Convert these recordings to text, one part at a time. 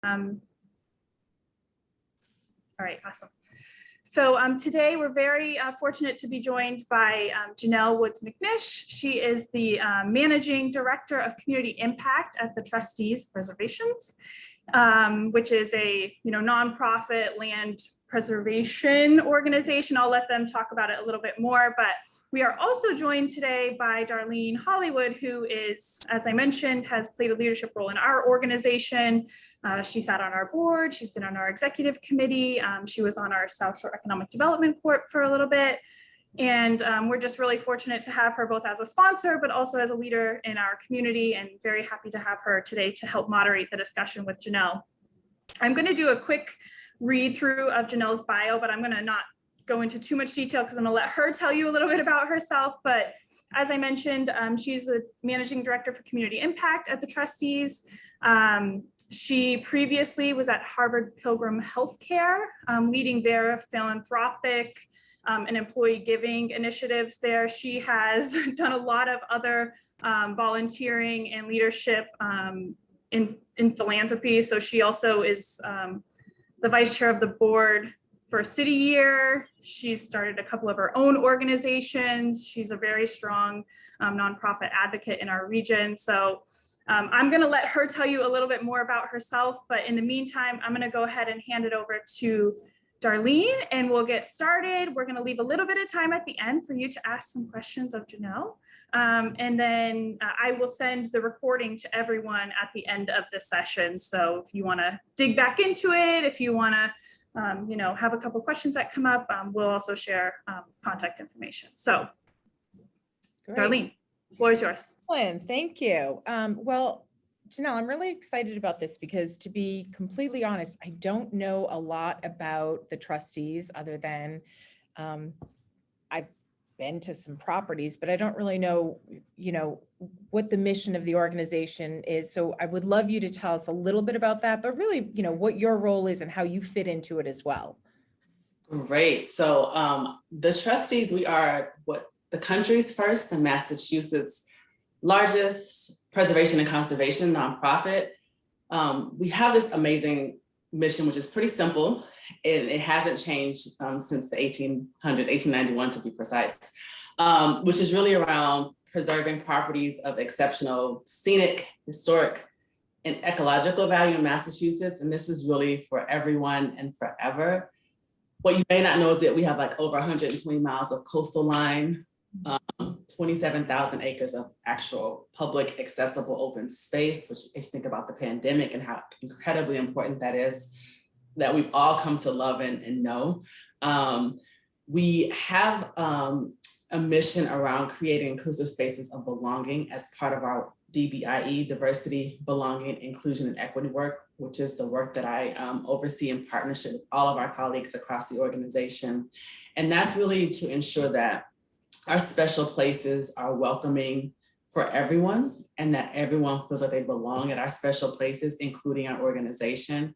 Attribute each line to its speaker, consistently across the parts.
Speaker 1: All right, awesome. So today we're very fortunate to be joined by Janelle Woods-McNish. She is the Managing Director of Community Impact at the Trustees Preservations, which is a nonprofit land preservation organization. I'll let them talk about it a little bit more, but we are also joined today by Darlene Hollywood, who is, as I mentioned, has played a leadership role in our organization. She sat on our board. She's been on our executive committee. She was on our South Shore Economic Development Board for a little bit. And we're just really fortunate to have her both as a sponsor, but also as a leader in our community, and very happy to have her today to help moderate the discussion with Janelle. I'm going to do a quick read through of Janelle's bio, but I'm going to not go into too much detail because I'm going to let her tell you a little bit about herself. But as I mentioned, she's the Managing Director for Community Impact at the Trustees. She previously was at Harvard Pilgrim Healthcare, leading their philanthropic and employee giving initiatives there. She has done a lot of other volunteering and leadership in philanthropy. So she also is the vice chair of the board for City Year. She's started a couple of her own organizations. She's a very strong nonprofit advocate in our region. So I'm going to let her tell you a little bit more about herself, but in the meantime, I'm going to go ahead and hand it over to Darlene and we'll get started. We're going to leave a little bit of time at the end for you to ask some questions of Janelle. And then I will send the recording to everyone at the end of the session. So if you want to dig back into it, if you want to have a couple questions that come up, we'll also share contact information. So, great. Darlene, the floor is yours.
Speaker 2: Thank you. Well, Janelle, I'm really excited about this because, to be completely honest, I don't know a lot about the Trustees other than I've been to some properties, but I don't really know, what the mission of the organization is. So I would love you to tell us a little bit about that, but really, what your role is and how you fit into it as well.
Speaker 3: Great. So the Trustees, we are the country's first and Massachusetts' largest preservation and conservation nonprofit. We have this amazing mission, which is pretty simple. It hasn't changed since the 1891 to be precise, which is really around preserving properties of exceptional scenic, historic, and ecological value in Massachusetts. And this is really for everyone and forever. What you may not know is that we have like over 120 miles of coastal line, 27,000 acres of actual public accessible open space, which if you think about the pandemic and how incredibly important that is, that we've all come to love and know. We have a mission around creating inclusive spaces of belonging as part of our DBIE, diversity, belonging, inclusion, and equity work, which is the work that I oversee in partnership with all of our colleagues across the organization. And that's really to ensure that our special places are welcoming for everyone and that everyone feels like they belong at our special places, including our organization.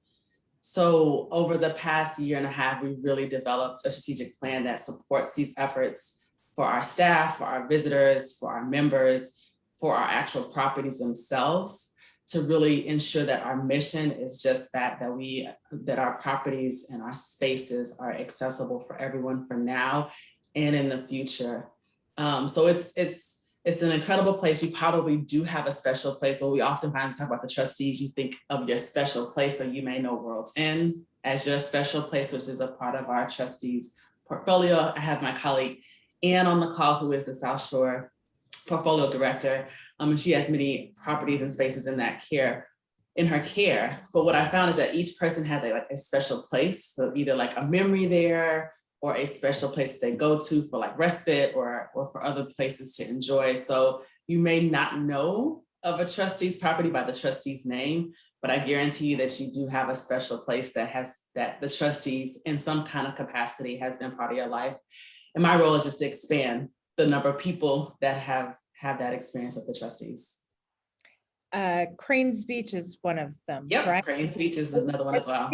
Speaker 3: So over the past year and a half, we really developed a strategic plan that supports these efforts for our staff, for our visitors, for our members, for our actual properties themselves, to really ensure that our mission is just that our properties and our spaces are accessible for everyone for now and in the future. So it's an incredible place. You probably do have a special place. Well, we oftentimes talk about the Trustees, you think of your special place, so you may know World's End as your special place, which is a part of our Trustees portfolio. I have my colleague Ann on the call, who is the South Shore Portfolio Director, and she has many properties and spaces in her care. But what I found is that each person has a special place, so either like a memory there, or a special place they go to for like respite or for other places to enjoy. So you may not know of a Trustees property by the Trustees name, but I guarantee you that you do have a special place that the Trustees in some kind of capacity has been part of your life. And my role is just to expand the number of people that have that experience with the Trustees.
Speaker 2: Cranes Beach is one of them.
Speaker 3: Yep,
Speaker 2: correct?
Speaker 3: Cranes Beach is another one as well.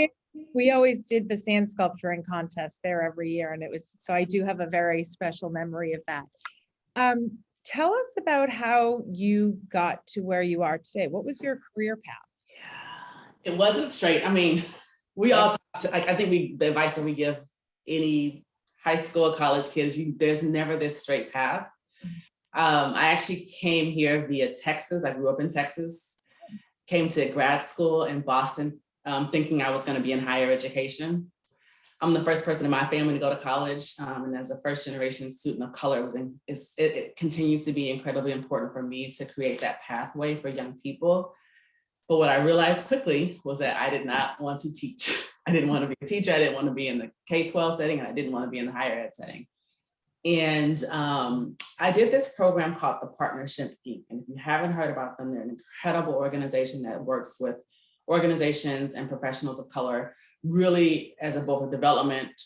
Speaker 2: We always did the sand sculpturing contest there every year, and so I do have a very special memory of that. Tell us about how you got to where you are today. What was your career path?
Speaker 3: It wasn't straight. I mean, we all talk to, like, I think the advice that we give any high school, college kids, there's never this straight path. I actually came here via Texas. I grew up in Texas, came to grad school in Boston, thinking I was going to be in higher education. I'm the first person in my family to go to college, and as a first generation student of color, it continues to be incredibly important for me to create that pathway for young people. But what I realized quickly was that I did not want to teach. I didn't want to be a teacher. I didn't want to be in the K-12 setting, and I didn't want to be in the higher ed setting. And I did this program called the Partnership Inc. And if you haven't heard about them, they're an incredible organization that works with organizations and professionals of color, really as both a development,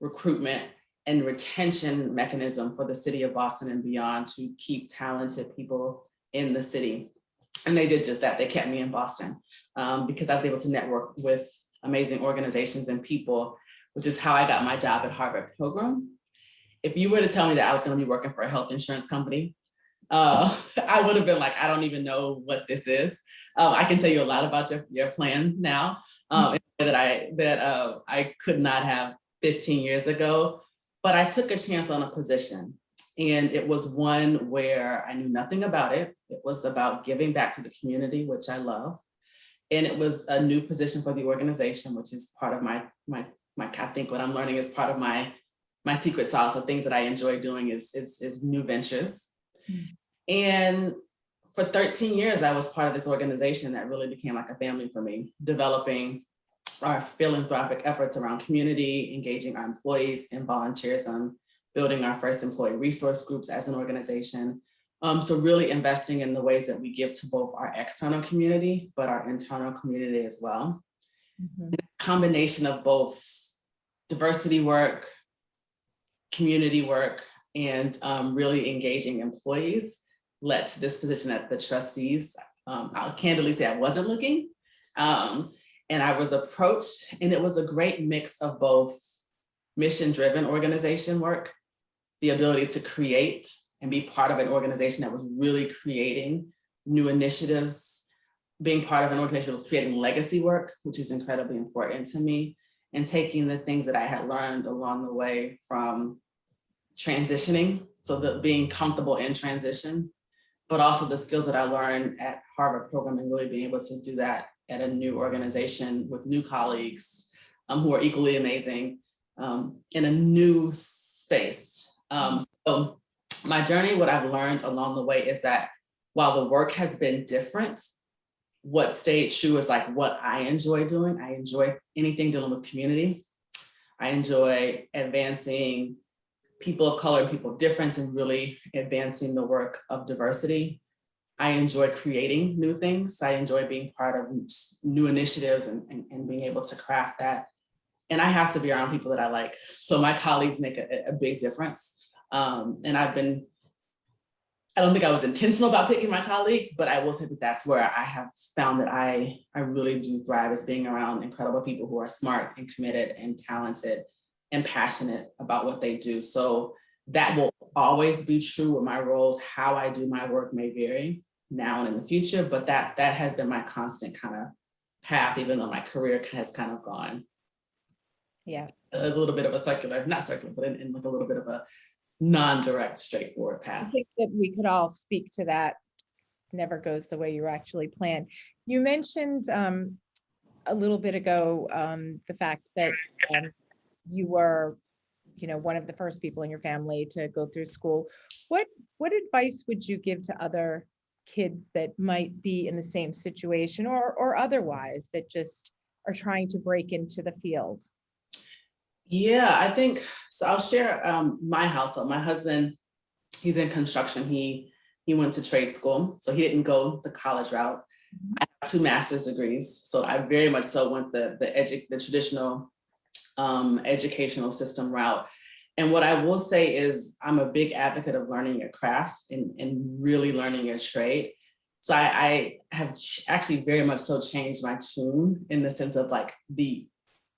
Speaker 3: recruitment, and retention mechanism for the city of Boston and beyond to keep talented people in the city. And they did just that. They kept me in Boston because I was able to network with amazing organizations and people, which is how I got my job at Harvard Pilgrim. If you were to tell me that I was going to be working for a health insurance company, I would have been like, I don't even know what this is. I can tell you a lot about your plan now that I could not have 15 years ago, but I took a chance on a position. And it was one where I knew nothing about it. It was about giving back to the community, which I love. And it was a new position for the organization, which is part of my I think what I'm learning is part of my secret sauce of things that I enjoy doing is new ventures. And for 13 years, I was part of this organization that really became like a family for me, developing our philanthropic efforts around community, engaging our employees in volunteerism, building our first employee resource groups as an organization. So really investing in the ways that we give to both our external community, but our internal community as well. A combination of both diversity work, community work, and really engaging employees led to this position at the Trustees. I'll candidly say I wasn't looking, and I was approached, and it was a great mix of both mission-driven organization work, the ability to create and be part of an organization that was really creating new initiatives, being part of an organization that was creating legacy work, which is incredibly important to me, and taking the things that I had learned along the way from transitioning, so being comfortable in transition, but also the skills that I learned at Harvard Program and really being able to do that at a new organization with new colleagues who are equally amazing in a new space. So my journey, what I've learned along the way is that while the work has been different, what stayed true is like what I enjoy doing. I enjoy anything dealing with community. I enjoy advancing people of color and people of difference and really advancing the work of diversity. I enjoy creating new things. I enjoy being part of new initiatives and being able to craft that. And I have to be around people that I like. So my colleagues make a big difference. And I don't think I was intentional about picking my colleagues, but I will say that that's where I have found that I really do thrive, is being around incredible people who are smart and committed and talented and passionate about what they do. So that will always be true with my roles. How I do my work may vary now and in the future, but that has been my constant kind of path, even though my career has kind of gone a little bit of a circular, not circular, but in like a little bit of a non-direct, straightforward path.
Speaker 2: I think that we could all speak to that. Never goes the way you actually planned. You mentioned a little bit ago the fact that you were, one of the first people in your family to go through school. What advice would you give to other kids that might be in the same situation or otherwise that just are trying to break into the field?
Speaker 3: Yeah, I think, so I'll share my household. My husband, he's in construction. He went to trade school, so he didn't go the college route. I have 2 master's degrees, so I very much so went the traditional educational system route. And what I will say is I'm a big advocate of learning your craft and really learning your trade. So I have actually very much so changed my tune in the sense of like the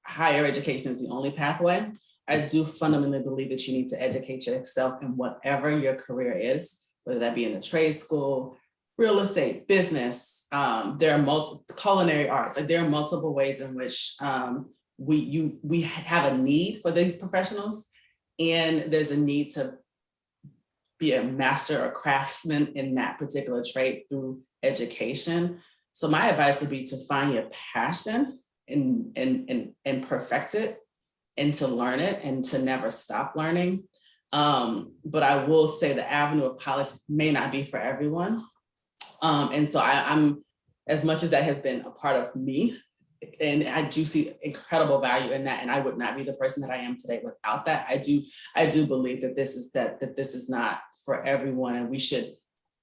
Speaker 3: higher education is the only pathway. I do fundamentally believe that you need to educate yourself in whatever your career is, whether that be in a trade school, real estate, business, there are multiple culinary arts, like there are multiple ways in which we have a need for these professionals, and there's a need to be a master or craftsman in that particular trade through education. So my advice would be to find your passion and perfect it, and to learn it and to never stop learning. But I will say the avenue of college may not be for everyone. And so I'm, as much as that has been a part of me, and I do see incredible value in that, and I would not be the person that I am today without that. I do believe that this is not for everyone, and we should,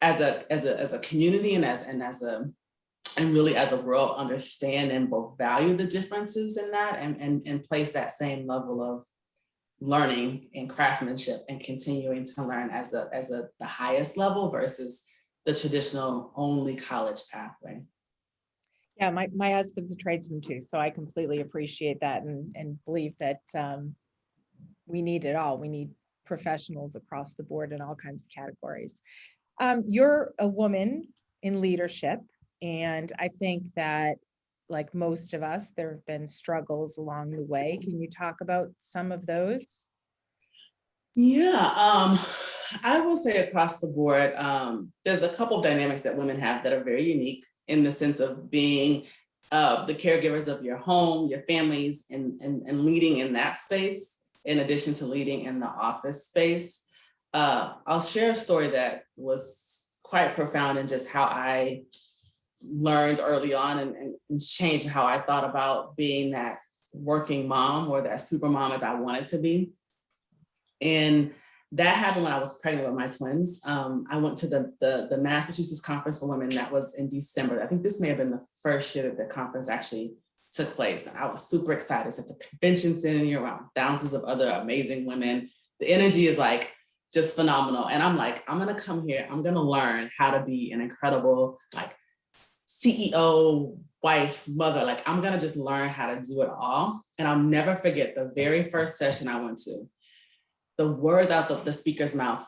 Speaker 3: as a community and really as a world, understand and both value the differences in that, and place that same level of learning and craftsmanship and continuing to learn as the highest level versus the traditional only college pathway.
Speaker 2: Yeah, my husband's a tradesman too, so I completely appreciate that and believe that we need it all. We need professionals across the board in all kinds of categories. You're a woman in leadership, and I think that, like most of us, there have been struggles along the way. Can you talk about some of those?
Speaker 3: Yeah, I will say across the board, there's a couple of dynamics that women have that are very unique, in the sense of being the caregivers of your home, your families, and leading in that space, in addition to leading in the office space. I'll share a story that was quite profound in just how I learned early on and changed how I thought about being that working mom, or that super mom as I wanted to be. And that happened when I was pregnant with my twins. I went to the Massachusetts Conference for Women. That was in December. I think this may have been the first year that the conference actually took place. And I was super excited. It's at the convention center around thousands of other amazing women. The energy is like just phenomenal. And I'm like, I'm gonna come here, I'm gonna learn how to be an incredible like CEO, wife, mother. Like, I'm gonna just learn how to do it all. And I'll never forget the very first session I went to. The words out the speaker's mouth,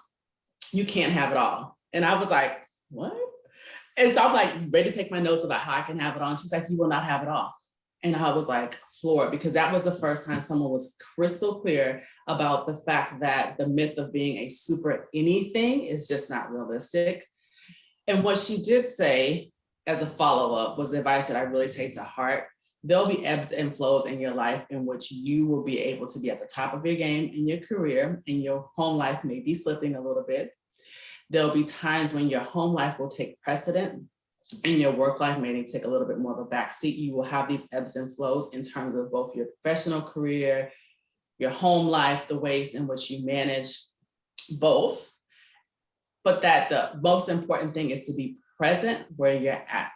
Speaker 3: "You can't have it all." And I was like, what? And so I'm like ready to take my notes about how I can have it all. And she's like, "You will not have it all." And I was like floored, because that was the first time someone was crystal clear about the fact that the myth of being a super anything is just not realistic. And what she did say as a follow-up was the advice that I really take to heart. There'll be ebbs and flows in your life in which you will be able to be at the top of your game in your career, and your home life may be slipping a little bit. There'll be times when your home life will take precedent and your work life may take a little bit more of a backseat. You will have these ebbs and flows in terms of both your professional career, your home life, the ways in which you manage both. But that the most important thing is to be present where you're at.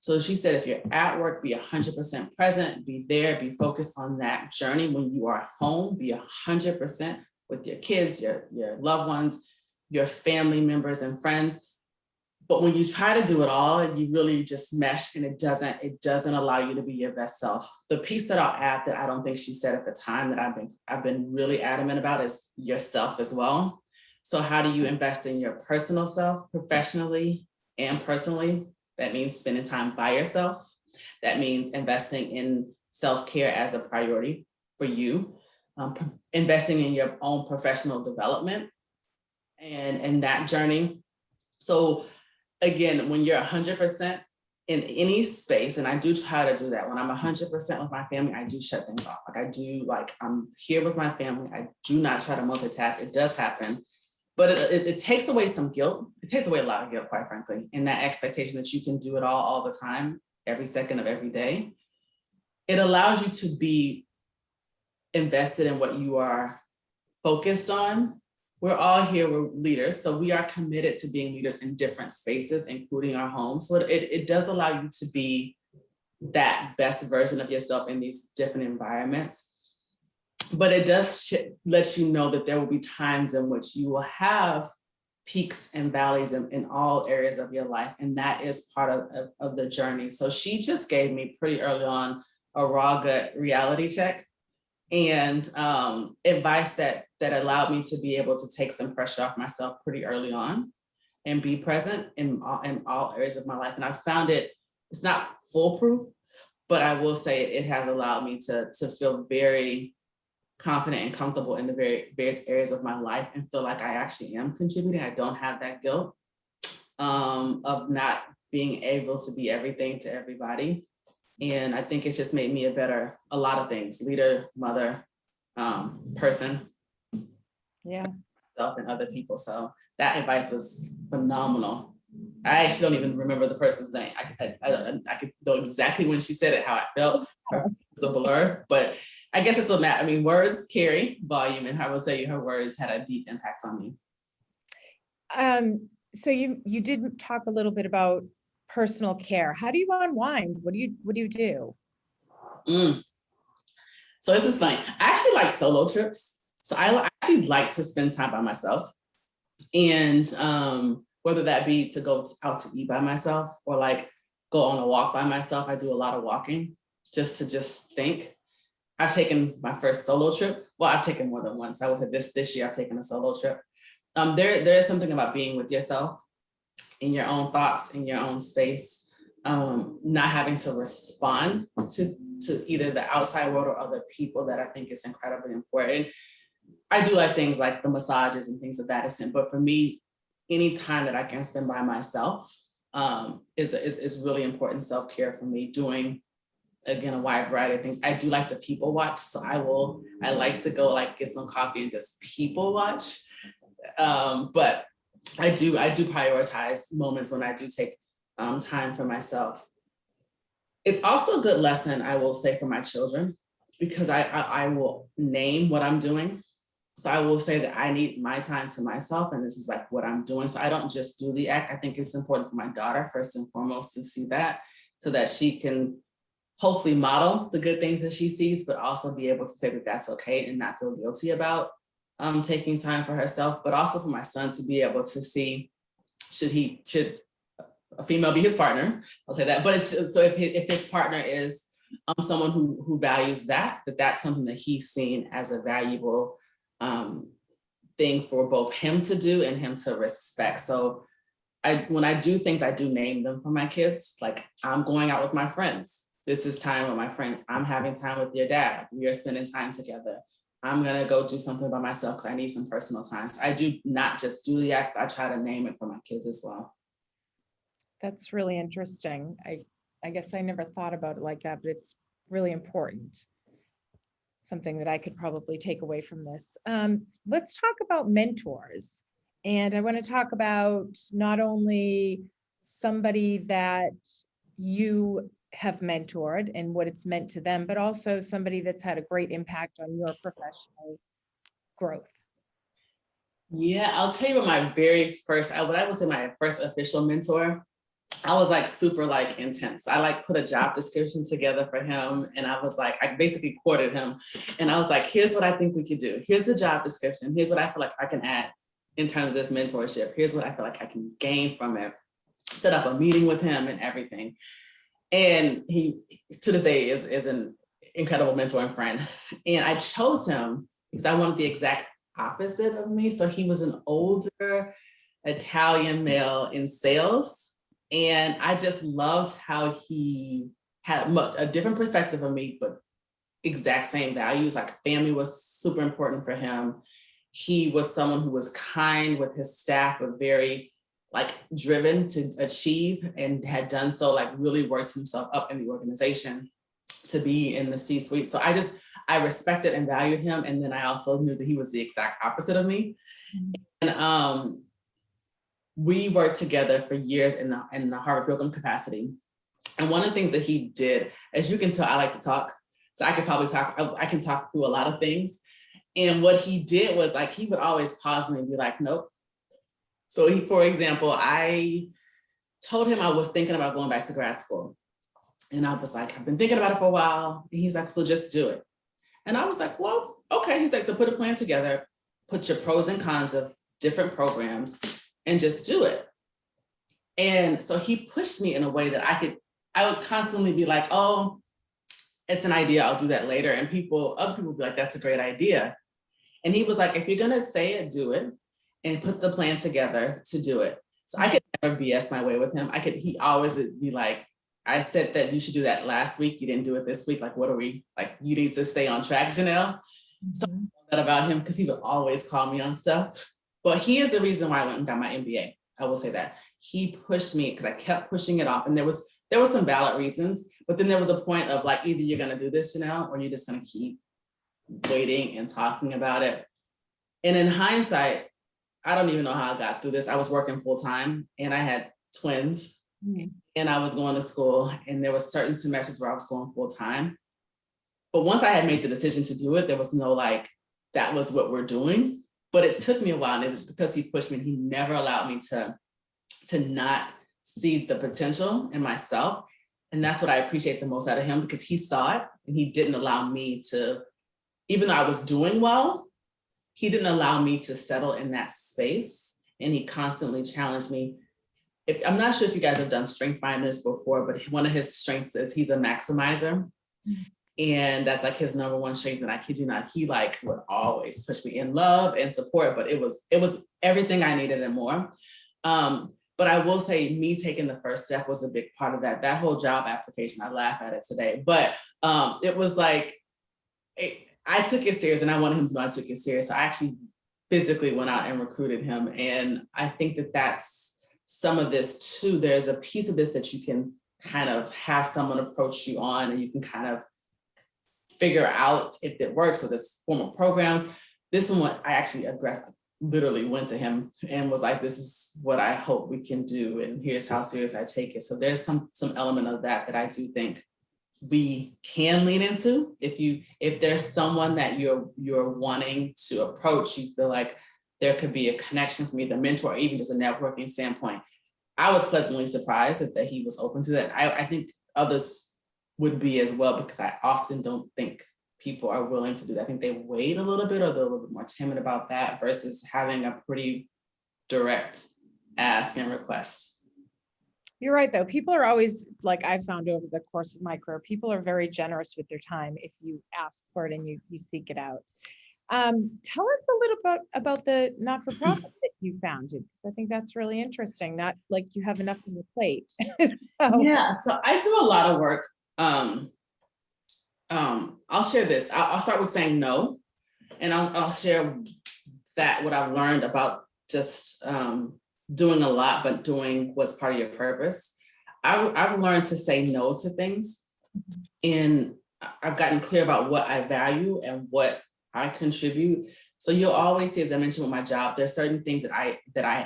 Speaker 3: So she said, if you're at work, be 100% present, be there, be focused on that journey. When you are home, be 100% with your kids, your loved ones, your family members and friends. But when you try to do it all, you really just mesh, and it doesn't allow you to be your best self. The piece that I'll add that I don't think she said at the time that I've been really adamant about is yourself as well. So how do you invest in your personal self, professionally and personally? That means spending time by yourself. That means investing in self-care as a priority for you, investing in your own professional development and that journey. So again, when you're 100% in any space, and I do try to do that, when I'm 100% with my family, I do shut things off. Like I'm here with my family. I do not try to multitask. It does happen. But it takes away some guilt. It takes away a lot of guilt, quite frankly, in that expectation that you can do it all the time, every second of every day. It allows you to be invested in what you are focused on. We're all here, we're leaders, so we are committed to being leaders in different spaces, including our homes. So it does allow you to be that best version of yourself in these different environments. But it does let you know that there will be times in which you will have peaks and valleys in all areas of your life. And that is part of the journey. So she just gave me pretty early on a raw gut reality check, and advice that allowed me to be able to take some pressure off myself pretty early on, and be present in all areas of my life. And I found it's not foolproof, but I will say it has allowed me to feel very confident and comfortable in the various areas of my life and feel like I actually am contributing. I don't have that guilt of not being able to be everything to everybody. And I think it's just made me a lot of things, leader, mother, person,
Speaker 2: Yeah.
Speaker 3: myself and other people. So that advice was phenomenal. I actually don't even remember the person's name. I could know exactly when she said it, how I felt. It's a blur, but I guess it's what matters. I mean, words carry volume, and I will say her words had a deep impact on me.
Speaker 2: So you did talk a little bit about personal care. How do you unwind? What do you do?
Speaker 3: So this is funny. I actually like solo trips. So I actually like to spend time by myself, and whether that be to go out to eat by myself or like go on a walk by myself. I do a lot of walking just to think. I've taken my first solo trip. Well, I've taken more than once. I was at this year, I've taken a solo trip. There is something about being with yourself in your own thoughts, in your own space, not having to respond to either the outside world or other people that I think is incredibly important. I do like things like the massages and things of that extent, but for me, any time that I can spend by myself is really important self-care for me, doing, again, a wide variety of things. I do like to people watch. So I like to go like get some coffee and just people watch. But I do prioritize moments when I do take time for myself. It's also a good lesson, I will say, for my children, because I will name what I'm doing. So I will say that I need my time to myself, and this is like what I'm doing. So I don't just do the act. I think it's important for my daughter, first and foremost, to see that so that she can hopefully model the good things that she sees, but also be able to say that that's okay and not feel guilty about taking time for herself, but also for my son to be able to see, should a female be his partner? I'll say that, but so if his partner is someone who values that's something that he's seen as a valuable thing for both him to do and him to respect. So when I do things, I do name them for my kids. Like, I'm going out with my friends. This is time with my friends. I'm having time with your dad. We are spending time together. I'm gonna go do something by myself because I need some personal time. So I do not just do the act, I try to name it for my kids as well.
Speaker 2: That's really interesting. I guess I never thought about it like that, but it's really important. Something that I could probably take away from this. Let's talk about mentors. And I want to talk about not only somebody that you have mentored and what it's meant to them, but also somebody that's had a great impact on your professional growth.
Speaker 3: Yeah, I'll tell you about my very first, what I would say my first official mentor. I was like super like intense. I like put a job description together for him. And I was like, I basically courted him. And I was like, here's what I think we could do. Here's the job description. Here's what I feel like I can add in terms of this mentorship. Here's what I feel like I can gain from it. Set up a meeting with him and everything. And he, to this day, is an incredible mentor and friend. And I chose him because I wanted the exact opposite of me. So he was an older Italian male in sales. And I just loved how he had a different perspective of me, but exact same values. Like, family was super important for him. He was someone who was kind with his staff, but very like driven to achieve, and had done so, like really worked himself up in the organization to be in the C-suite. So I respected and valued him. And then I also knew that he was the exact opposite of me. And we worked together for years in the Harvard Pilgrim capacity. And one of the things that he did, as you can tell, I like to talk. So I can talk through a lot of things. And what he did was, like, he would always pause me and be like, nope. So for example, I told him I was thinking about going back to grad school. And I was like, I've been thinking about it for a while. And he's like, so just do it. And I was like, well, okay. He's like, so put a plan together, put your pros and cons of different programs, and just do it. And so he pushed me in a way that I would constantly be like, oh, it's an idea, I'll do that later. And other people would be like, that's a great idea. And he was like, if you're gonna say it, do it, and put the plan together to do it. So I could never BS my way with him. He always would be like, I said that you should do that last week. You didn't do it this week. Like, what are we, like, you need to stay on track, Janelle. So I know that about him because he would always call me on stuff. But he is the reason why I went and got my MBA. I will say that. He pushed me because I kept pushing it off. And there were some valid reasons, but then there was a point of like, either you're gonna do this, Janelle, or you're just gonna keep waiting and talking about it. And in hindsight, I don't even know how I got through this. I was working full time and I had twins. And I was going to school, and there were certain semesters where I was going full time. But once I had made the decision to do it, there was no like, that was what we're doing. But it took me a while, and it was because he pushed me, and he never allowed me to not see the potential in myself. And that's what I appreciate the most out of him, because he saw it and he didn't allow me to, even though I was doing well, he didn't allow me to settle in that space. And he constantly challenged me. I'm not sure if you guys have done strength finders before, but one of his strengths is he's a maximizer. And that's like his number one strength. And I kid you not, he like would always push me in love and support, but it was everything I needed and more. But I will say me taking the first step was a big part of that. That whole job application, I laugh at it today, but it was like, I took it serious, and I wanted him to know I took it serious. So I actually physically went out and recruited him. And I think that that's some of this too. There's a piece of this that you can kind of have someone approach you on, and you can kind of figure out if it works with this formal programs. This one, I actually literally went to him and was like, this is what I hope we can do, and here's how serious I take it. So there's some element of that I do think we can lean into. If there's someone that you're wanting to approach, you feel like there could be a connection from either mentor or even just a networking standpoint. I was pleasantly surprised that he was open to that. I think others would be as well, because I often don't think people are willing to do that. I think they wait a little bit, or they're a little bit more timid about that versus having a pretty direct ask and request.
Speaker 2: You're right, though. People are always, like I've found over the course of my career, people are very generous with their time if you ask for it and you seek it out. Tell us a little bit about the not-for-profit that you founded, because I think that's really interesting. Not like you have enough on your plate.
Speaker 3: Yeah, so I do a lot of work. I'll share this. I'll start with saying no, and I'll share that what I've learned about just doing a lot, but doing what's part of your purpose. I've learned to say no to things, and I've gotten clear about what I value and what I contribute. So you'll always see, as I mentioned with my job, there's certain things that I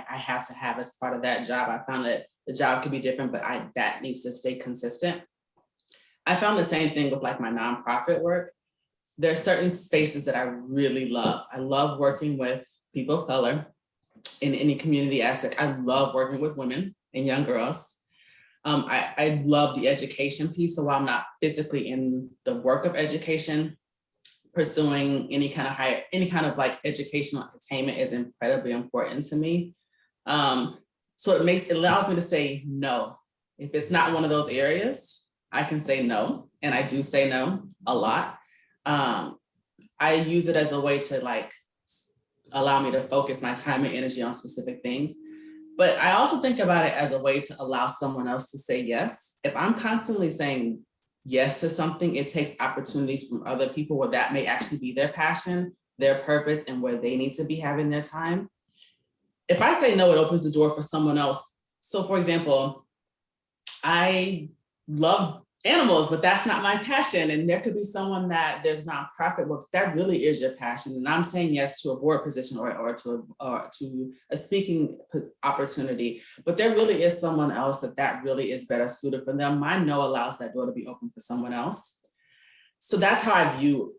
Speaker 3: have to have as part of that job. I found that the job could be different, but that needs to stay consistent. I found the same thing with like my nonprofit work. There are certain spaces that I really love. I love working with people of color in any community aspect. I love working with women and young girls. I love the education piece. So while I'm not physically in the work of education, pursuing any kind of like educational attainment is incredibly important to me. So it allows me to say no. If it's not one of those areas, I can say no, and I do say no a lot. I use it as a way to like allow me to focus my time and energy on specific things. But I also think about it as a way to allow someone else to say yes. If I'm constantly saying yes to something, it takes opportunities from other people where that may actually be their passion, their purpose, and where they need to be having their time. If I say no, it opens the door for someone else. So for example, I love animals, but that's not my passion. And there could be someone that there's nonprofit work that really is your passion. And I'm saying yes to a board position or to a speaking opportunity, but there really is someone else that really is better suited for them. My no allows that door to be open for someone else. So that's how I view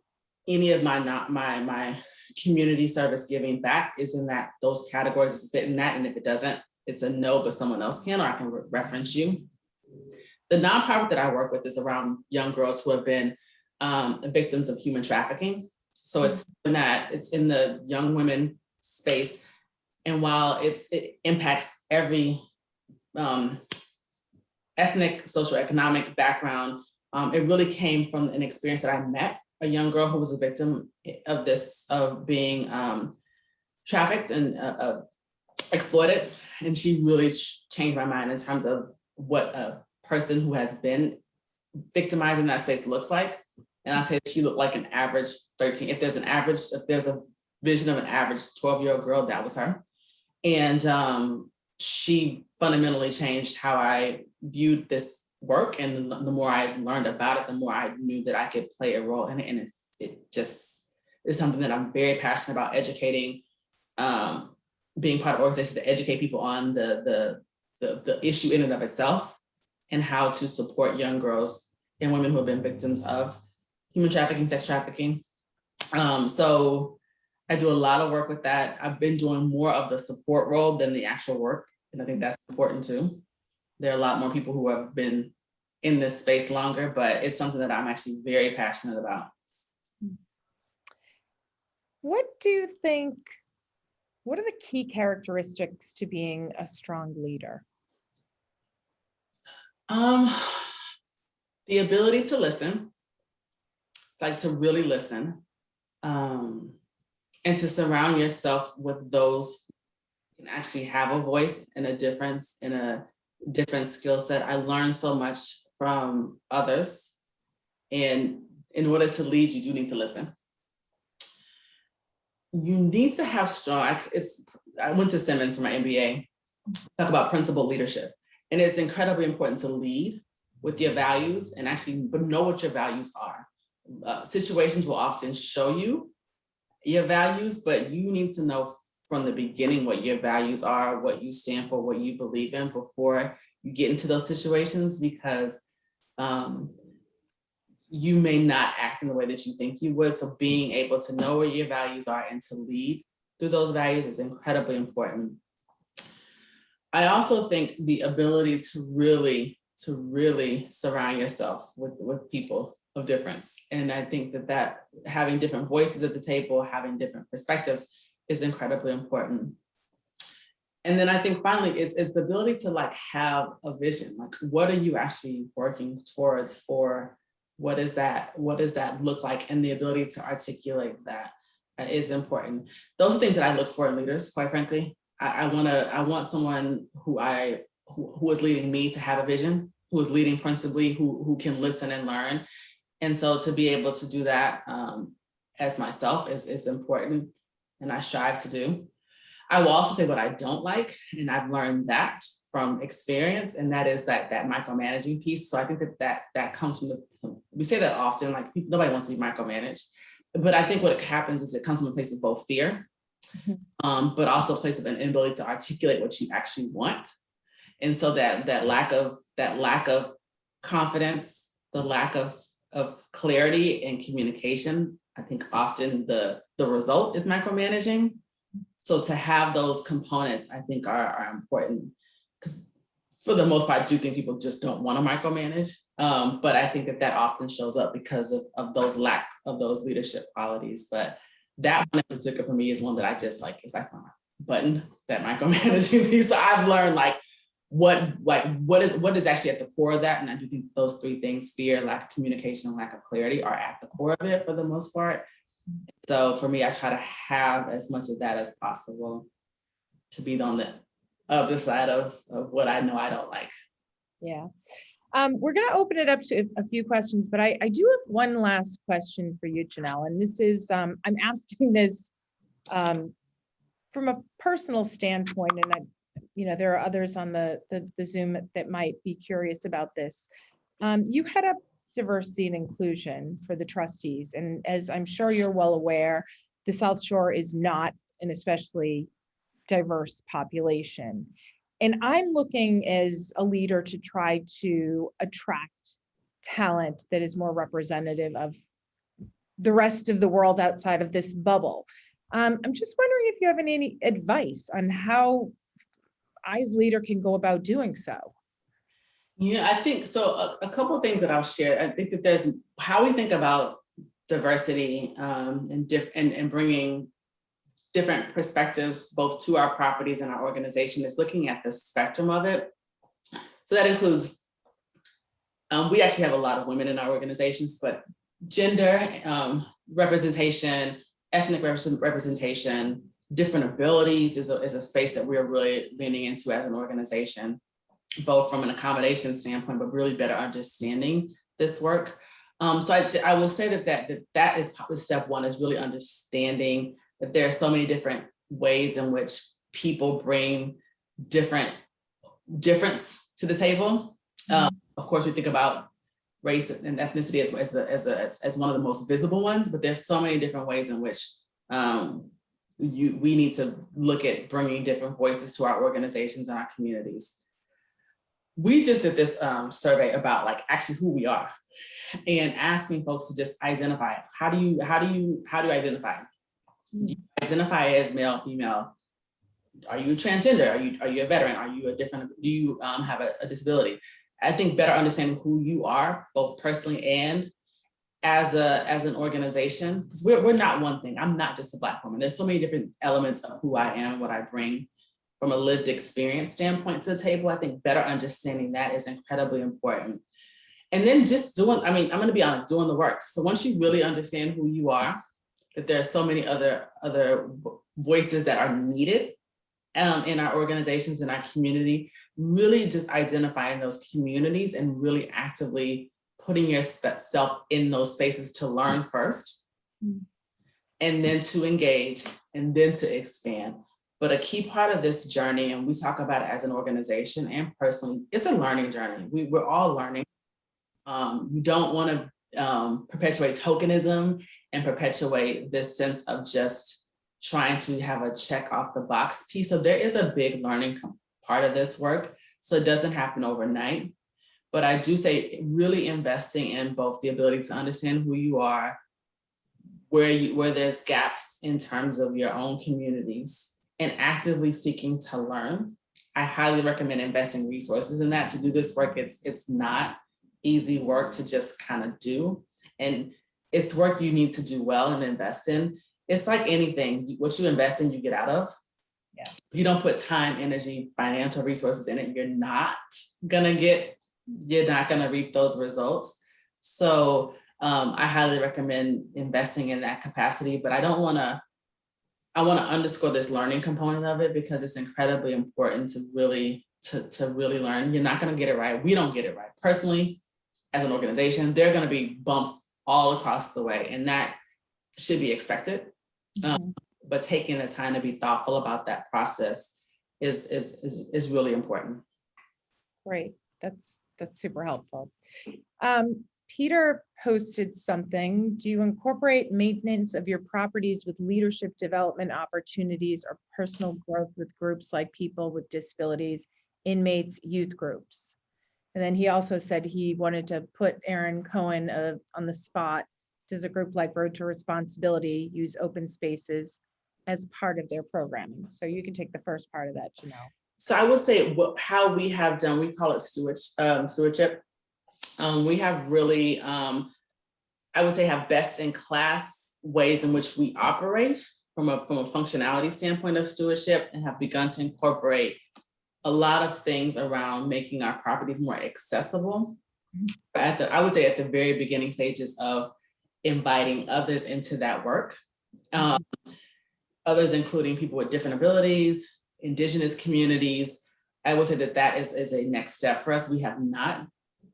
Speaker 3: any of my community service giving back, is in that those categories is fit in that. And if it doesn't, it's a no, but someone else can, or I can reference you. The nonprofit that I work with is around young girls who have been victims of human trafficking. So it's in the young women space. And while it impacts every ethnic, socioeconomic background, it really came from an experience that I met a young girl who was a victim of being trafficked and exploited. And she really changed my mind in terms of what a person who has been victimized in that space looks like. And I say she looked like an average 13. If there's a vision of an average 12-year-old girl, that was her. And she fundamentally changed how I viewed this work. And the more I learned about it, the more I knew that I could play a role in it. And it just is something that I'm very passionate about, educating, being part of organizations that educate people on the issue in and of itself, and how to support young girls and women who have been victims of human trafficking, sex trafficking. So I do a lot of work with that. I've been doing more of the support role than the actual work. And I think that's important too. There are a lot more people who have been in this space longer, but it's something that I'm actually very passionate about.
Speaker 2: What do you think, what are the key characteristics to being a strong leader?
Speaker 3: The ability to listen, like to really listen, and to surround yourself with those who can actually have a voice and a difference in a different skill set. I learned so much from others, and in order to lead, you do need to listen. You need to have strong, I went to Simmons for my MBA, talk about principled leadership. And it's incredibly important to lead with your values and actually know what your values are. Situations will often show you your values, but you need to know from the beginning what your values are, what you stand for, what you believe in before you get into those situations, because you may not act in the way that you think you would. So being able to know what your values are and to lead through those values is incredibly important. I also think the ability to really surround yourself with people of difference. And I think that having different voices at the table, having different perspectives is incredibly important. And then I think finally is the ability to like have a vision. Like, what are you actually working towards for? What does that look like? And the ability to articulate that is important. Those are things that I look for in leaders, quite frankly. I want someone who is leading me to have a vision, who is leading principally, who can listen and learn. And so to be able to do that as myself is important, and I strive to do. I will also say what I don't like, and I've learned that from experience, and that is that micromanaging piece. So I think that comes from we say that often, like nobody wants to be micromanaged, but I think what happens is it comes from a place of both fear, but also a place of an inability to articulate what you actually want. And so that lack of confidence, the lack of clarity and communication, I think often the result is micromanaging. So to have those components, I think are important, because for the most part, I do think people just don't want to micromanage. But I think that often shows up because of those lack of those leadership qualities. But that one in particular for me is one that I just like, that's my button, that micromanaging piece. So I've learned what is actually at the core of that. And I do think those three things, fear, lack of communication, and lack of clarity, are at the core of it for the most part. So for me, I try to have as much of that as possible to be on the other side of what I know I don't like.
Speaker 2: Yeah. We're going to open it up to a few questions, but I do have one last question for you, Janelle. And this is, I'm asking this from a personal standpoint, and there are others on the Zoom that might be curious about this. You head up diversity and inclusion for the trustees. And as I'm sure you're well aware, the South Shore is not an especially diverse population. And I'm looking as a leader to try to attract talent that is more representative of the rest of the world outside of this bubble. I'm just wondering if you have any advice on how I as leader can go about doing so.
Speaker 3: Yeah, I think so. A couple of things that I'll share. I think that there's how we think about diversity and bringing different perspectives both to our properties and our organization is looking at the spectrum of it. So that includes, we actually have a lot of women in our organizations, but gender representation, ethnic representation, different abilities is a space that we're really leaning into as an organization, both from an accommodation standpoint, but really better understanding this work. So I will say that is probably step one, is really understanding that there are so many different ways in which people bring difference to the table. Of course, we think about race and ethnicity as one of the most visible ones, but there's so many different ways in which we need to look at bringing different voices to our organizations and our communities. We just did this survey about like actually who we are, and asking folks to just identify. How do you identify? Do you identify as male, female? Are you transgender? Are you a veteran? Are you do you have a disability? I think better understanding who you are, both personally and as an organization, because we're not one thing. I'm not just a Black woman. There's so many different elements of who I am, what I bring from a lived experience standpoint to the table. I think better understanding that is incredibly important. And then just I'm going to be honest, doing the work. So once you really understand who you are, that there are so many other voices that are needed in our organizations, in our community, really just identifying those communities and really actively putting yourself in those spaces to learn first, and then to engage, and then to expand. But a key part of this journey, and we talk about it as an organization and personally, it's a learning journey. We're all learning. We don't want to perpetuate tokenism and perpetuate this sense of just trying to have a check off the box piece. So there is a big learning part of this work. So it doesn't happen overnight. But I do say really investing in both the ability to understand who you are, where there's gaps in terms of your own communities, and actively seeking to learn. I highly recommend investing resources in that. To do this work, it's not easy work to just kind of do. And it's work you need to do well and invest in. It's like anything, what you invest in, you get out of.
Speaker 2: Yeah.
Speaker 3: If you don't put time, energy, financial resources in it, you're not gonna reap those results. So I highly recommend investing in that capacity, but I want to underscore this learning component of it, because it's incredibly important to really learn. You're not going to get it right. We don't get it right. Personally, as an organization, there are going to be bumps all across the way, and that should be expected. But taking the time to be thoughtful about that process is really important.
Speaker 2: Great. That's super helpful. Peter posted something. Do you incorporate maintenance of your properties with leadership development opportunities or personal growth with groups like people with disabilities, inmates, youth groups? And then he also said he wanted to put Aaron Cohen on the spot. Does a group like Road to Responsibility use open spaces as part of their programming? So you can take the first part of that, Janelle.
Speaker 3: So I would say how we have done, we call it stewardship. We have really, I would say, have best in class ways in which we operate from a functionality standpoint of stewardship, and have begun to incorporate a lot of things around making our properties more accessible. I would say at the very beginning stages of inviting others into that work, others including people with different abilities, Indigenous communities. I would say that is a next step for us. We have not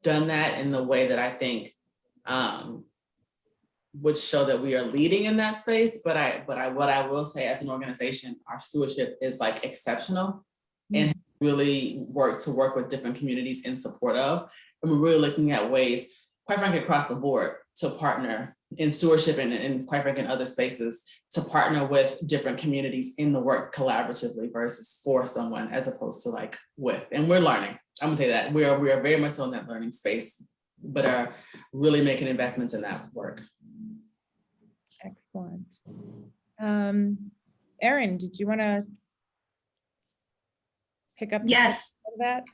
Speaker 3: done that in the way that I think would show that we are leading in that space. But what I will say, as an organization, our stewardship is like exceptional, and really work with different communities in support of. And we're really looking at ways, quite frankly, across the board, to partner in stewardship and quite frankly, in other spaces, to partner with different communities in the work collaboratively versus for someone, as opposed to like with. And we're learning. I'm gonna say that we are very much so in that learning space, but are really making investments in that work.
Speaker 2: Excellent. Erin, did you want to pick up?
Speaker 4: Yes.
Speaker 2: That?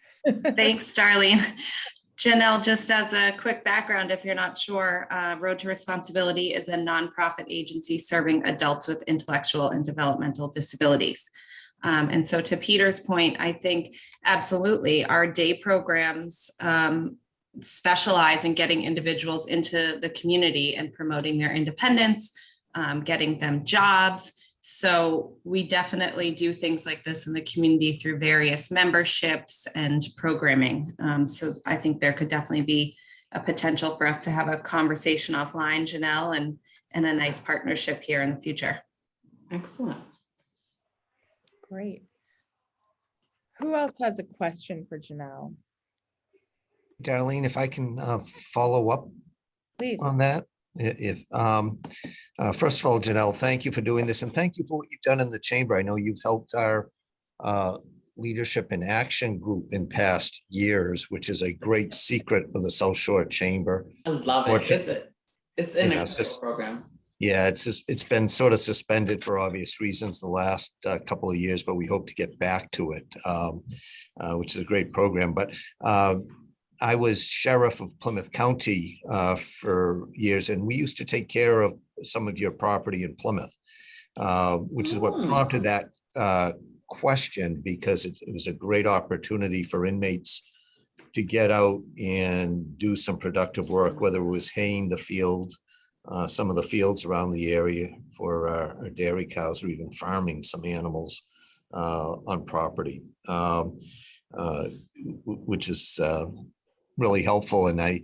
Speaker 4: Thanks, Darlene. Janelle, just as a quick background, if you're not sure, Road to Responsibility is a nonprofit agency serving adults with intellectual and developmental disabilities. And so to Peter's point, I think absolutely our day programs specialize in getting individuals into the community and promoting their independence, getting them jobs, So we definitely do things like this in the community through various memberships and programming. So I think there could definitely be a potential for us to have a conversation offline, Janelle, and a nice partnership here in the future.
Speaker 3: Excellent.
Speaker 2: Great. Who else has a question for Janelle?
Speaker 5: Darlene, if I can follow up
Speaker 2: Please.
Speaker 5: on that. If first of all, Janelle, thank you for doing this, and thank you for what you've done in the chamber. I know you've helped our leadership in action group in past years, which is a great secret of the South Shore Chamber.
Speaker 3: I love it. It's an incredible program.
Speaker 5: Yeah, it's been sort of suspended for obvious reasons the last couple of years, but we hope to get back to it, which is a great program. But I was sheriff of Plymouth County for years, and we used to take care of some of your property in Plymouth, which is what prompted that question, because it was a great opportunity for inmates to get out and do some productive work, whether it was haying the field, some of the fields around the area for our dairy cows, or even farming some animals on property, which is really helpful. And I,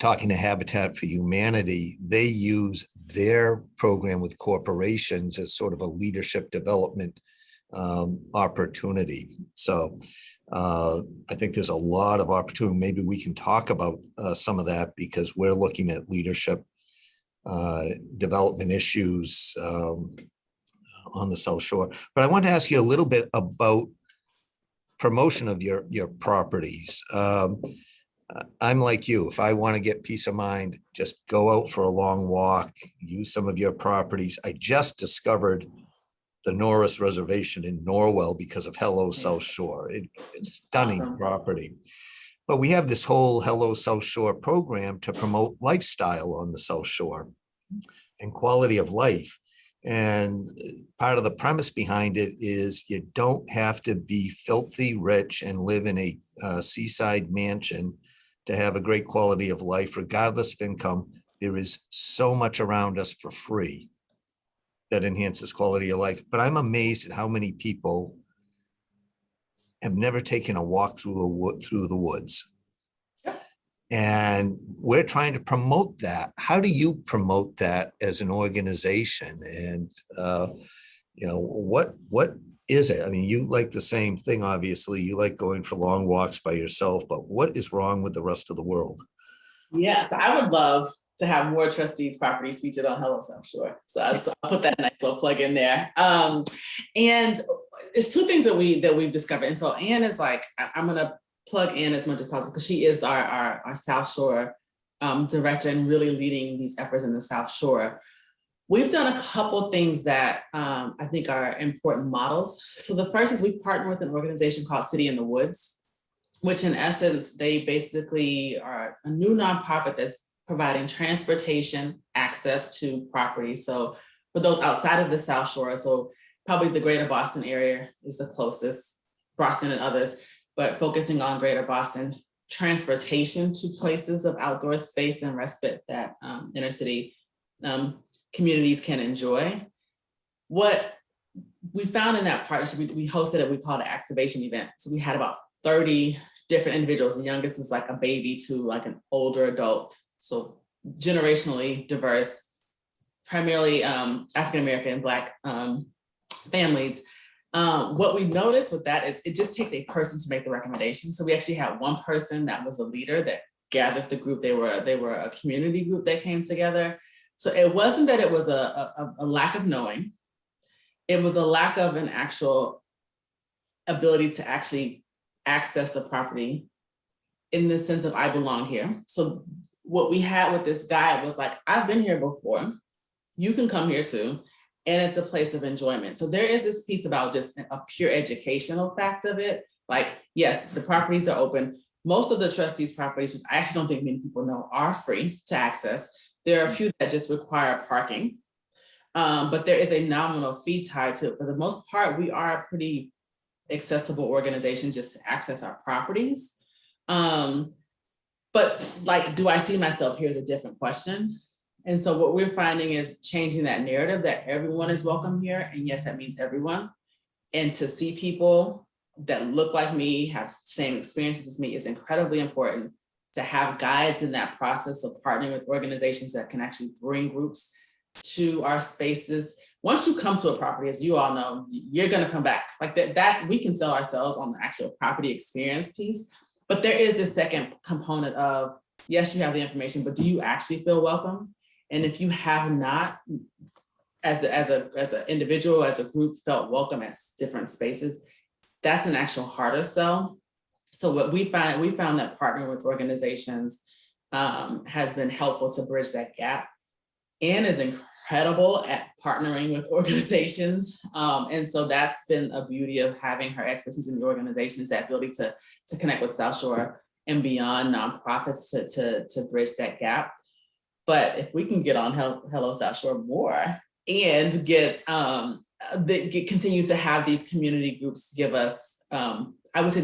Speaker 5: talking to Habitat for Humanity, they use their program with corporations as sort of a leadership development opportunity. So I think there's a lot of opportunity. Maybe we can talk about some of that, because we're looking at leadership development issues on the South Shore. But I want to ask you a little bit about promotion of your properties. I'm like you. If I want to get peace of mind, just go out for a long walk, use some of your properties. I just discovered the Norris Reservation in Norwell because of Hello South Shore. It's stunning
Speaker 3: Awesome.
Speaker 5: property. But we have this whole Hello South Shore program to promote lifestyle on the South Shore and quality of life. And part of the premise behind it is you don't have to be filthy rich and live in a seaside mansion to have a great quality of life, regardless of income. There is so much around us for free that enhances quality of life. But I'm amazed at how many people have never taken a walk through the woods. And we're trying to promote that. How do you promote that as an organization? And what is it? I mean, you like the same thing, obviously. You like going for long walks by yourself, but what is wrong with the rest of the world?
Speaker 3: Yes, I would love to have more trustees properties featured on Hello South Shore. So I'll put that nice little plug in there. And it's two things that we've discovered. And so Anne is like, I'm gonna plug in as much as possible, because she is our South Shore director and really leading these efforts in the South Shore. We've done a couple things that I think are important models. So the first is we partner with an organization called City in the Woods, which in essence, they basically are a new nonprofit that's providing transportation access to property. So for those outside of the South Shore, so probably the greater Boston area is the closest, Brockton and others, but focusing on greater Boston, transportation to places of outdoor space and respite that inner city communities can enjoy. What we found in that partnership, we hosted it, we called it activation event. So we had about 30 different individuals. The youngest was like a baby to like an older adult. So generationally diverse, primarily African-American and Black families. What we noticed with that is it just takes a person to make the recommendation. So we actually had one person that was a leader that gathered the group. They were a community group that came together. So it wasn't that it was a lack of knowing. It was a lack of an actual ability to actually access the property in the sense of I belong here. So what we had with this guide was like, I've been here before. You can come here too. And it's a place of enjoyment. So there is this piece about just a pure educational fact of it. Like, yes, the properties are open. Most of the trustees' properties, which I actually don't think many people know, are free to access. There are a few that just require parking, but there is a nominal fee tied to it. For the most part, we are a pretty accessible organization just to access our properties. But like, do I see myself here is a different question. And so what we're finding is changing that narrative that everyone is welcome here. And yes, that means everyone. And to see people that look like me, have same experiences as me is incredibly important. To have guides in that process of partnering with organizations that can actually bring groups to our spaces. Once you come to a property, as you all know, you're gonna come back. Like we can sell ourselves on the actual property experience piece, but there is this second component of, yes, you have the information, but do you actually feel welcome? And if you have not, as an individual, as a group, felt welcome at different spaces, that's an actual harder sell. So what we found that partnering with organizations has been helpful to bridge that gap. Anne is incredible at partnering with organizations. And so that's been a beauty of having her expertise in the organization, is that ability to connect with South Shore and beyond nonprofits to bridge that gap. But if we can get on Hello South Shore more and continue to have these community groups give us, I would say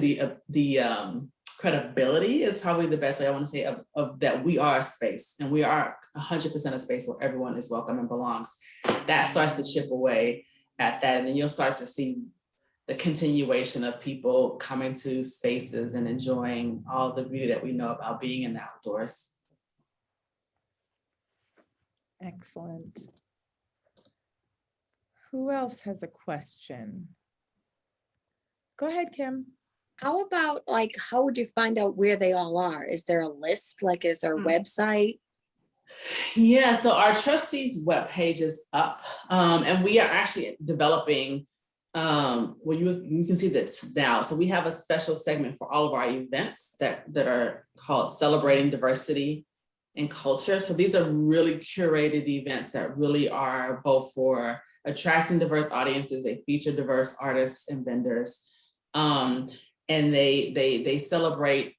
Speaker 3: the credibility is probably the best way I want to say of that we are a space, and we are 100% a space where everyone is welcome and belongs. That starts to chip away at that, and then you'll start to see the continuation of people coming to spaces and enjoying all the beauty that we know about being in the outdoors.
Speaker 2: Excellent. Who else has a question? Go ahead, Kim.
Speaker 6: How about, like, how would you find out where they all are? Is there a list? Like, is there a website?
Speaker 3: Yeah, so our trustees webpage is up, and we are actually developing, well, you can see this now. So we have a special segment for all of our events that are called Celebrating Diversity and Culture. So these are really curated events that really are both for attracting diverse audiences. They feature diverse artists and vendors. And they celebrate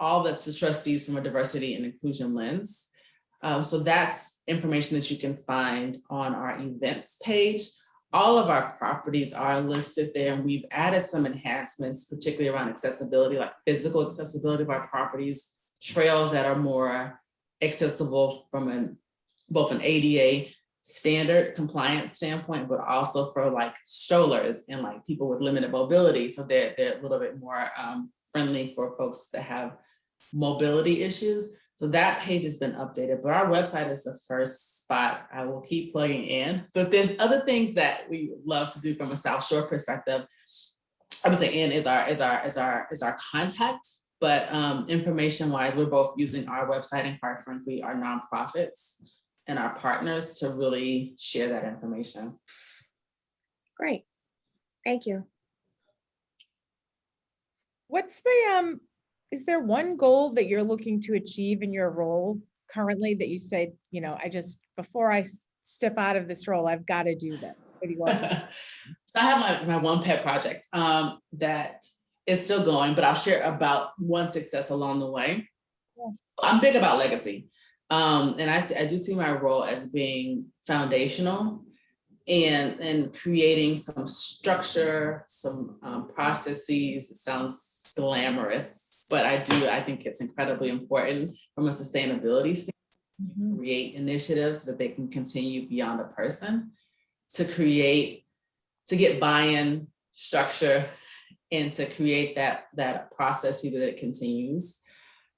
Speaker 3: all that's the trustees from a diversity and inclusion lens. So that's information that you can find on our events page. All of our properties are listed there, and we've added some enhancements, particularly around accessibility, like physical accessibility of our properties, trails that are more accessible from both an ADA standard compliance standpoint, but also for like strollers and like people with limited mobility. So they're a little bit more friendly for folks that have mobility issues. So that page has been updated, but our website is the first spot I will keep plugging in. But there's other things that we love to do from a South Shore perspective. I would say Ann is our contact, but information wise, we're both using our website and quite frankly, our nonprofits and our partners to really share that information.
Speaker 6: Great. Thank you.
Speaker 2: What's the, is there one goal that you're looking to achieve in your role currently that you say, you know, before I step out of this role, I've got to do this? What do you want?
Speaker 3: So I have my one pet project that is still going, but I'll share about one success along the way. Yeah. I'm big about legacy. And I do see my role as being foundational and creating some structure, some processes. It sounds glamorous, but I think it's incredibly important from a sustainability standpoint. Mm-hmm. Create initiatives so that they can continue beyond a person, to get buy-in, structure, and to create that process so that it continues.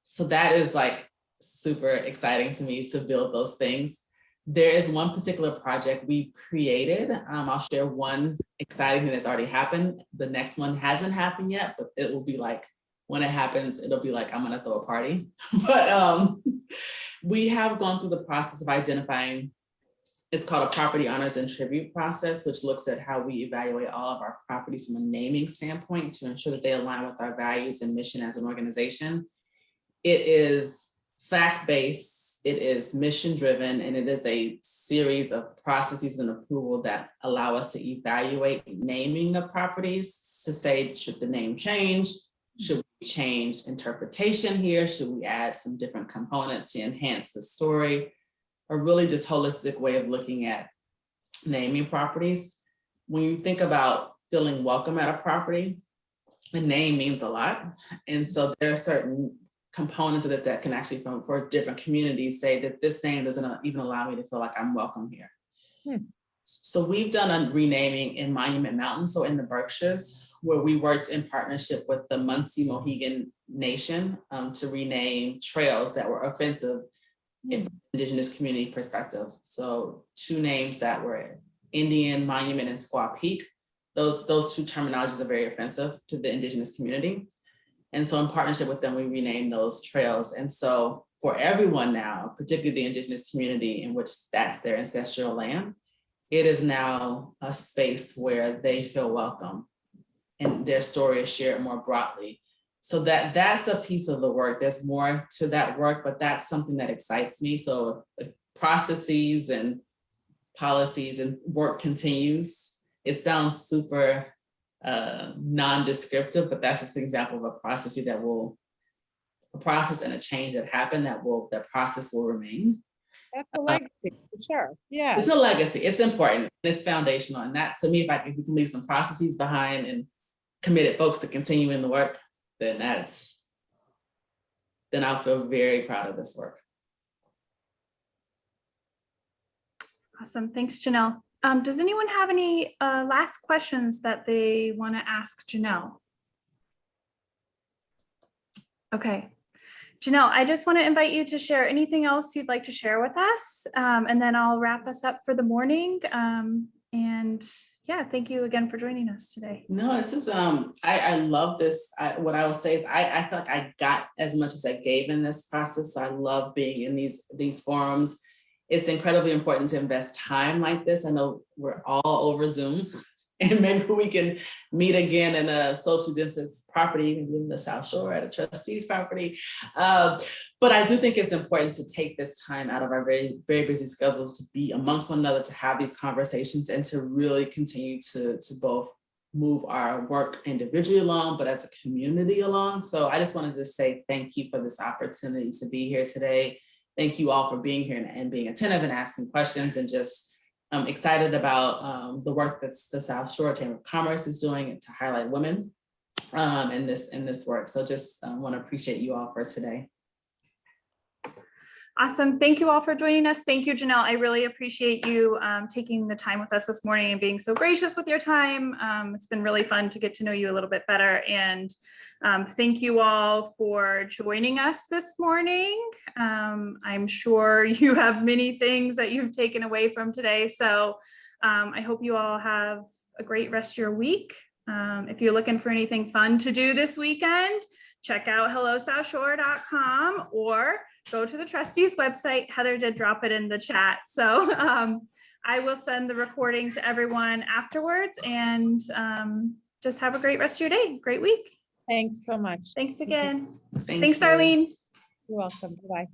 Speaker 3: So that is like super exciting to me to build those things. There is one particular project we've created. I'll share one exciting thing that's already happened. The next one hasn't happened yet, but it will be like, when it happens, it'll be like, I'm gonna throw a party. But we have gone through the process of identifying, it's called a property honors and tribute process, which looks at how we evaluate all of our properties from a naming standpoint to ensure that they align with our values and mission as an organization. It is fact-based, it is mission-driven, and it is a series of processes and approval that allow us to evaluate naming of properties to say, should the name change? Should we change interpretation here? Should we add some different components to enhance the story? Or really just holistic way of looking at naming properties. When you think about feeling welcome at a property, the name means a lot. And so there are certain components of it that can actually from for different communities say that this name doesn't even allow me to feel like I'm welcome here. So we've done a renaming in Monument Mountain, so in the Berkshires, where we worked in partnership with the Muncie Mohegan Nation to rename trails that were offensive in Indigenous community perspective. So 2 names that were Indian Monument and Squaw Peak. Those 2 terminologies are very offensive to the Indigenous community. And so in partnership with them, we renamed those trails. And so for everyone now, particularly the Indigenous community in which that's their ancestral land, it is now a space where they feel welcome and their story is shared more broadly. So that's a piece of the work. There's more to that work, but that's something that excites me. So processes and policies and work continues. It sounds super non-descriptive, but that's just an example of a process and a change that happened that process will remain.
Speaker 2: That's a legacy, for sure. Yeah.
Speaker 3: It's a legacy. It's important. It's foundational. And that, to me, if we can leave some processes behind and committed folks to continue in the work, then I'll feel very proud of this work.
Speaker 1: Awesome. Thanks, Janelle. Does anyone have any last questions that they want to ask Janelle? Okay. Janelle, I just want to invite you to share anything else you'd like to share with us, and then I'll wrap us up for the morning. And yeah, thank you again for joining us today.
Speaker 3: No, this is, I love this. What I will say is I feel like I got as much as I gave in this process. So I love being in these forums. It's incredibly important to invest time like this. I know we're all over Zoom, and maybe we can meet again in a social distance property, maybe in the South Shore at a Trustees property. But I do think it's important to take this time out of our very, very busy schedules to be amongst one another, to have these conversations, and to really continue to both move our work individually along, but as a community along. So I just wanted to say thank you for this opportunity to be here today. Thank you all for being here and being attentive and asking questions, and just I'm excited about the work that the South Shore Chamber of Commerce is doing to highlight women in this work. So just want to appreciate you all for today.
Speaker 1: Awesome. Thank you all for joining us. Thank you, Janelle. I really appreciate you taking the time with us this morning and being so gracious with your time. It's been really fun to get to know you a little bit better. And thank you all for joining us this morning. I'm sure you have many things that you've taken away from today. So I hope you all have a great rest of your week. If you're looking for anything fun to do this weekend, check out hellosouthshore.com or go to the Trustees website. Heather did drop it in the chat. So I will send the recording to everyone afterwards, and just have a great rest of your day. Great week.
Speaker 2: Thanks so much.
Speaker 1: Thanks again.
Speaker 3: Thank
Speaker 1: Thanks,
Speaker 3: you.
Speaker 1: Darlene.
Speaker 2: You're welcome. Bye-bye.